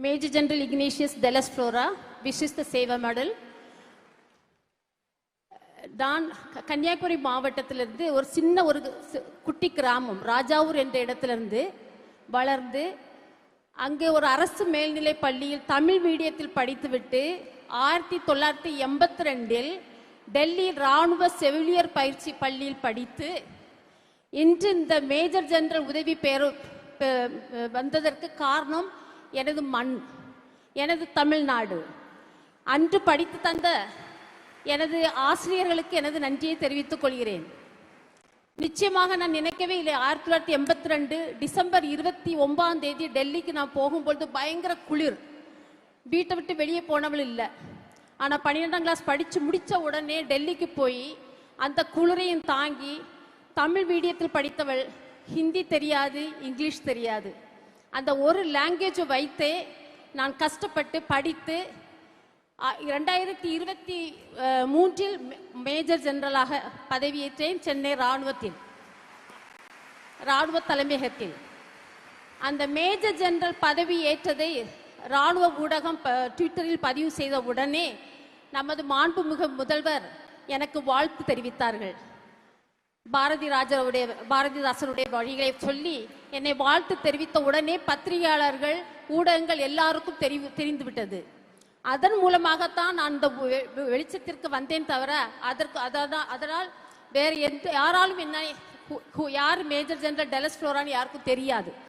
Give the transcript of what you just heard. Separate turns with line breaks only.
Major General Ignatius Delas Flora, Vishishtha Seva Medal. நான் கன்னியாகுமரி மாவட்டத்திலிருந்து ஒரு சின்ன ஒரு குட்டி கிராமம் ராஜாவூர் என்ற இடத்திலிருந்து வளர்ந்து அங்கே ஒரு அரசு மேல்நிலை பள்ளியில் தமிழ் மீடியத்தில் படித்துவிட்டு 1982 டெல்லி இராணுவ செவிலியர் பயிற்சி பள்ளியில் படித்து இன்று இந்த மேஜர் ஜெனரல் உதவி வந்ததற்கு காரணம் எனது மண், எனது தமிழ்நாடு. அன்று படித்து தந்த எனது ஆசிரியர்களுக்கு எனது நன்றியை தெரிவித்துக் கொள்கிறேன். நிச்சயமாக நான் நினைக்கவே இல்லை. 1982 டிசம்பர் 29 டெல்லிக்கு நான் போகும்பொழுது பயங்கர குளிர், வீட்டை விட்டு வெளியே போனவள் இல்லை. ஆனால் 12ஆம் கிளாஸ் படித்து முடித்த உடனே டெல்லிக்கு போய் அந்த குளிரையும் தாங்கி தமிழ் மீடியத்தில் படித்தவள். ஹிந்தி தெரியாது, இங்கிலீஷ் தெரியாது. அந்த ஒரு லாங்குவேஜை வைத்தே நான் கஷ்டப்பட்டு படித்து 2023 மேஜர் ஜெனரலாக பதவியேற்றேன் சென்னை இராணுவ தலைமையகத்தில். அந்த மேஜர் ஜெனரல் பதவி ஏற்றதை இராணுவ ஊடகம் ட்விட்டரில் பதிவு செய்த உடனே நமது மாண்புமிகு முதல்வர் எனக்கு வாழ்த்து தெரிவித்தார்கள். பாரதிதாசனுடைய வழிகளை சொல்லி என்னை வாழ்த்து தெரிவித்த உடனே பத்திரிகையாளர்கள், ஊடகங்கள் எல்லாருக்கும் தெரிந்துவிட்டது. அதன் மூலமாகத்தான் நான் அந்த வெளிச்சத்திற்கு வந்தேன் தவிர அதனால் வேறு யாராலும் என்ன யார் மேஜர் ஜெனரல் டெலஸ் ஃப்ளோரான்னு யாருக்கும் தெரியாது.